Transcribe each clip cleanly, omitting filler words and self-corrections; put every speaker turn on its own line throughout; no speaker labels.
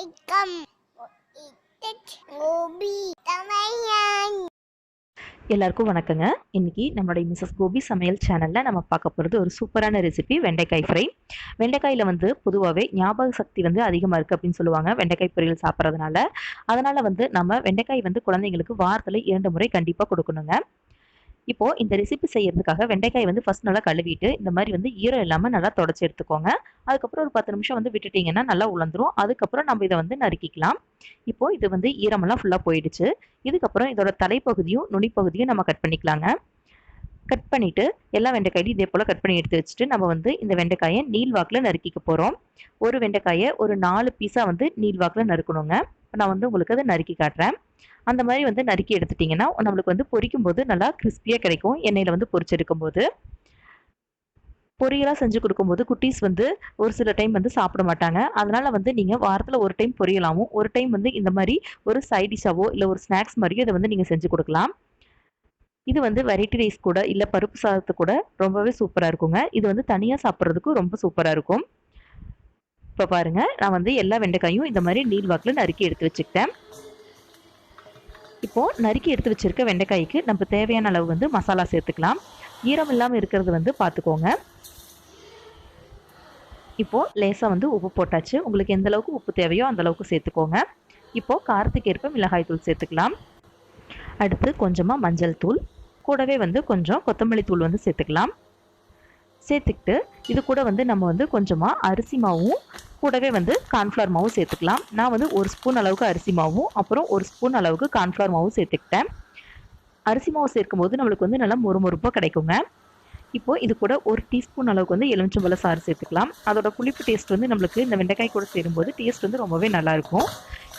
Welcome Gopi தமையன்.
எல்லாருக்கும் வணக்கங்க. இன்னைக்கு நம்மளுடைய மிஸ்ஸஸ் கோபி சமையல் சேனலில் நம்ம பார்க்க போகிறது ஒரு சூப்பரான ரெசிபி வெண்டைக்காய் ஃப்ரை. வெண்டைக்காயில் வந்து பொதுவாகவே ஞாபக சக்தி வந்து அதிகமாக இருக்குது அப்படின்னு சொல்லுவாங்க வெண்டைக்காய் பொரியல் சாப்பிட்றதுனால. அதனால் வந்து நம்ம வெண்டைக்காய் வந்து குழந்தைங்களுக்கு வாரத்தில் 2 முறை கண்டிப்பாக கொடுக்கணுங்க. இப்போ இந்த ரெசிபி செய்யறதுக்காக வெண்டைக்காய் வந்து ஃபர்ஸ்ட் நல்லா கழுவிட்டு இந்த மாதிரி வந்து ஈரம் இல்லாமல் நல்லா தொடச்சி எடுத்துக்கோங்க. அதுக்கப்புறம் ஒரு 10 நிமிஷம் வந்து விட்டுட்டீங்கன்னா நல்லா உலர்ந்துரும். அதுக்கப்புறம் நம்ம இதை வந்து நறுக்கிக்கலாம். இப்போ இது வந்து ஈரமெல்லாம் ஃபுல்லாக போயிடுச்சு. இதுக்கப்புறம் இதோட தலைப்பகுதியும் நுனிப்பகுதியும் நம்ம கட் பண்ணிக்கலாங்க. கட் பண்ணிட்டு எல்லா வெண்டைக்காயும் இதே போல் கட் பண்ணி எடுத்து வச்சுட்டு நம்ம வந்து இந்த வெண்டைக்காயை நீள்வாக்கில் நறுக்கிக்க போகிறோம். ஒரு வெண்டைக்காயை ஒரு 4 பீஸாக வந்து நீள்வாக்கில் நறுக்கணுங்க. நான் வந்து உங்களுக்கு அதை நறுக்கி காட்டுறேன். அந்த மாதிரி வந்து நறுக்கி எடுத்துட்டிங்கன்னா நம்மளுக்கு வந்து பொரிக்கும் போது நல்லா கிறிஸ்பியாக கிடைக்கும். எண்ணெயில் வந்து பொரிச்செடுக்கும் போது பொரியலாக செஞ்சு கொடுக்கும்போது குட்டீஸ் வந்து ஒரு சில டைம் வந்து சாப்பிட மாட்டாங்க. அதனால வந்து நீங்கள் வாரத்தில் ஒரு டைம் பொரியலாகவும் ஒரு டைம் வந்து இந்த மாதிரி ஒரு சைட் டிஷ்ஷாவோ இல்லை ஒரு ஸ்நாக்ஸ் மாதிரியோ இதை வந்து நீங்கள் செஞ்சு கொடுக்கலாம். இது வந்து வெரைட்டி ரைஸ் கூட இல்லை பருப்பு சாதத்து கூட ரொம்பவே சூப்பராக இருக்குங்க. இது வந்து தனியாக சாப்பிட்றதுக்கும் ரொம்ப சூப்பராக இருக்கும். இப்போ பாருங்கள், நான் வந்து எல்லா வெண்டைக்காயும் இந்த மாதிரி நீள்வாக்கில் நறுக்கி எடுத்து வச்சுக்கிட்டேன். இப்போது நறுக்கி எடுத்து வச்சுருக்க வெண்டைக்காய்க்கு நம்ம தேவையான அளவு வந்து மசாலா சேர்த்துக்கலாம். ஈரம் இல்லாமல் இருக்கிறது வந்து பார்த்துக்கோங்க. இப்போது லேசாக வந்து உப்பு போட்டாச்சு. உங்களுக்கு எந்த அளவுக்கு உப்பு தேவையோ அந்த அளவுக்கு சேர்த்துக்கோங்க. இப்போது காரத்துக்கு ஏற்ப மிளகாய் தூள் சேர்த்துக்கலாம். அடுத்து கொஞ்சமாக மஞ்சள் தூள், கூடவே வந்து கொஞ்சம் கொத்தமல்லி தூள் வந்து சேர்த்துக்கலாம். சேர்த்துக்கிட்டு இது கூட வந்து நம்ம வந்து கொஞ்சமாக அரிசி மாவும் கூடவே வந்து கார்ன்ஃப்ளவர் மாவும் சேர்த்துக்கலாம். நான் வந்து 1 ஸ்பூன் அளவுக்கு அரிசி மாவும் அப்புறம் 1 ஸ்பூன் அளவுக்கு கார்ன்ஃப்ளவர் மாவும் சேர்த்துக்கிட்டேன். அரிசி மாவு சேர்க்கும்போது நம்மளுக்கு வந்து நல்லா மொறுமொறுப்பாக கிடைக்குங்க. இப்போது இது கூட 1 டீஸ்பூன் அளவுக்கு வந்து எலுமிச்சம்பழ சாறு சேர்த்துக்கலாம். அதோட புளிப்பு டேஸ்ட் வந்து நம்மளுக்கு இந்த வெண்டைக்காய் கூட சேரும்போது டேஸ்ட் வந்து ரொம்பவே நல்லாயிருக்கும்.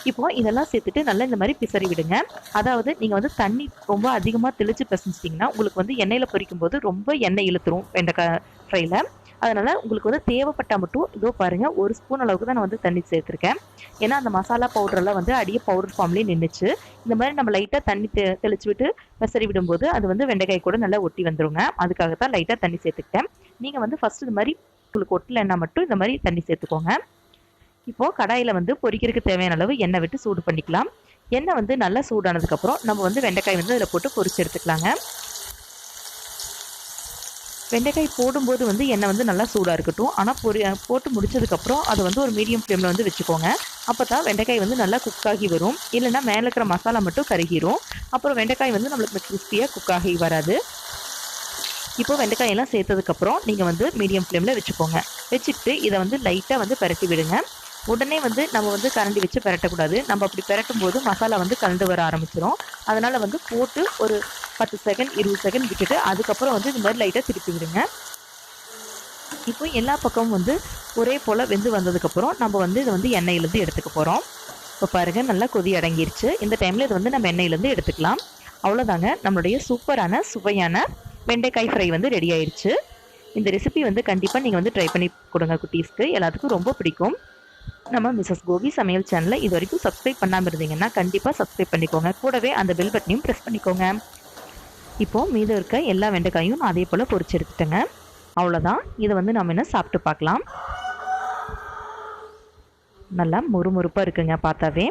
இப்போது இதெல்லாம் சேர்த்துட்டு நல்லா இந்த மாதிரி பிசறி விடுங்க. அதாவது நீங்கள் வந்து தண்ணி ரொம்ப அதிகமாக தெளித்து பிசைஞ்சிட்டிங்கன்னா உங்களுக்கு வந்து எண்ணெயில் பொரிக்கும் போது ரொம்ப எண்ணெய் இழுத்துரும் வெண்டைக்காய் ஃப்ரையில். அதனால் உங்களுக்கு வந்து தேவைப்பட்டால் மட்டும் இதோ பாருங்கள் 1 ஸ்பூன் அளவுக்கு தான் நான் வந்து தண்ணி சேர்த்துருக்கேன். ஏன்னா அந்த மசாலா பவுடரெல்லாம் வந்து அடியே பவுடர் ஃபார்ம்லேயே நின்றுச்சு. இந்த மாதிரி நம்ம லைட்டாக தண்ணி தெளித்து விட்டு பிசறி விடும்போது அது வந்து வெண்டைக்காய் கூட நல்லா ஒட்டி வந்துருங்க. அதுக்காகத்தான் லைட்டாக தண்ணி சேர்த்துக்கிட்டேன். நீங்கள் வந்து ஃபஸ்ட்டு இந்த மாதிரி உங்களுக்கு ஒட்டலைன்னா மட்டும் இந்த மாதிரி தண்ணி சேர்த்துக்கோங்க. இப்போது கடாயில் வந்து பொரிக்கிறதுக்கு தேவையான அளவு எண்ணெய் விட்டு சூடு பண்ணிக்கலாம். எண்ணெய் வந்து நல்லா சூடானதுக்கப்புறம் நம்ம வந்து வெண்டைக்காய் வந்து அதில் போட்டு பொரிச்சு எடுத்துக்கலாங்க. வெண்டைக்காய் போடும்போது வந்து எண்ணெய் வந்து நல்லா சூடாக இருக்கட்டும். ஆனால் போட்டு முடிச்சதுக்கப்புறம் அதை வந்து ஒரு மீடியம் ஃப்ளேமில் வந்து வச்சுக்கோங்க. அப்போ தான் வெண்டைக்காய் வந்து நல்லா குக் ஆகி வரும். இல்லைன்னா மேலே இருக்கிற மசாலா மட்டும் கருகிரும். அப்புறம் வெண்டைக்காய் வந்து நம்மளுக்கு கிறிஸ்பியாக குக் ஆகி வராது. இப்போ வெண்டைக்காயெல்லாம் சேர்த்ததுக்கப்புறம் நீங்கள் வந்து மீடியம் ஃப்ளேமில் வச்சுக்கோங்க. வச்சுக்கிட்டு இதை வந்து லைட்டாக வந்து பரட்டி விடுங்க. உடனே வந்து நம்ம வந்து கரண்டி வச்சு பரட்டக்கூடாது. நம்ம அப்படி பரட்டும் போது மசாலா வந்து கலந்து வர ஆரம்பிச்சிடும். அதனால் வந்து போட்டு ஒரு 10 செகண்ட் 20 செகண்ட் விட்டுட்டு அதுக்கப்புறம் வந்து இந்த மாதிரி லைட்டாக திருப்பி விடுங்க. இப்போ எல்லா பக்கமும் வந்து ஒரே போல் வெந்து வந்ததுக்கப்புறம் நம்ம வந்து இதை வந்து எண்ணெயிலேருந்து எடுத்துக்க போகிறோம். இப்போ பாருங்கள், நல்லா கொதி அடங்கிருச்சு. இந்த டைமில் இதை வந்து நம்ம எண்ணெயிலேருந்து எடுத்துக்கலாம். அவ்வளோதாங்க, நம்மளுடைய சூப்பரான சுவையான வெண்டைக்காய் ஃப்ரை வந்து ரெடி ஆயிடுச்சு. இந்த ரெசிபி வந்து கண்டிப்பாக நீங்கள் வந்து ட்ரை பண்ணி கொடுங்க. குட்டீஸ்க்கு எல்லாத்துக்கும் ரொம்ப பிடிக்கும். நம்ம மிஸ்ஸஸ் கோபி சமையல் சேனலை இது வரைக்கும் சப்ஸ்கிரைப் பண்ணாமல் இருந்தீங்கன்னா கண்டிப்பாக சப்ஸ்கிரைப் பண்ணிக்கோங்க. கூடவே அந்த பெல் பட்டனையும் ப்ரெஸ் பண்ணிக்கோங்க. இப்போது மீதம் இருக்க எல்லா வெண்டைக்காயும் நான் அதே போல் பொரிச்சு எடுத்துட்டேங்க. அவ்வளோதான், இதை வந்து நம்ம என்ன சாப்பிட்டு பார்க்கலாம். நல்லா மொறுமொறுப்பாக இருக்குங்க பார்த்தாவே.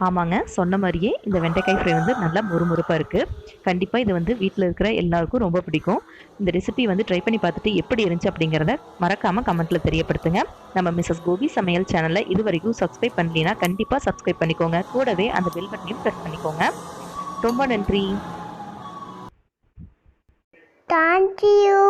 ஆமாங்க, சொன்ன மாதிரியே இந்த வெண்டைக்காய் ஃப்ரை வந்து நல்லா மொறுமொறுப்பாக இருக்குது. கண்டிப்பாக இது வந்து வீட்டில் இருக்கிற எல்லாருக்கும் ரொம்ப பிடிக்கும். இந்த ரெசிபி வந்து ட்ரை பண்ணி பார்த்துட்டு எப்படி இருந்துச்சு அப்படிங்கிறத மறக்காமல் கமெண்ட்டில் தெரியப்படுத்துங்க. நம்ம மிஸ்ஸஸ் கோபி சமையல் சேனலை இது வரைக்கும் சப்ஸ்கிரைப் பண்ணலைன்னா கண்டிப்பாக சப்ஸ்கிரைப் பண்ணிக்கோங்க. கூடவே அந்த பெல் பட்டனையும் ப்ரெஸ் பண்ணிக்கோங்க. ரொம்ப நன்றி.
தேங்க்யூ.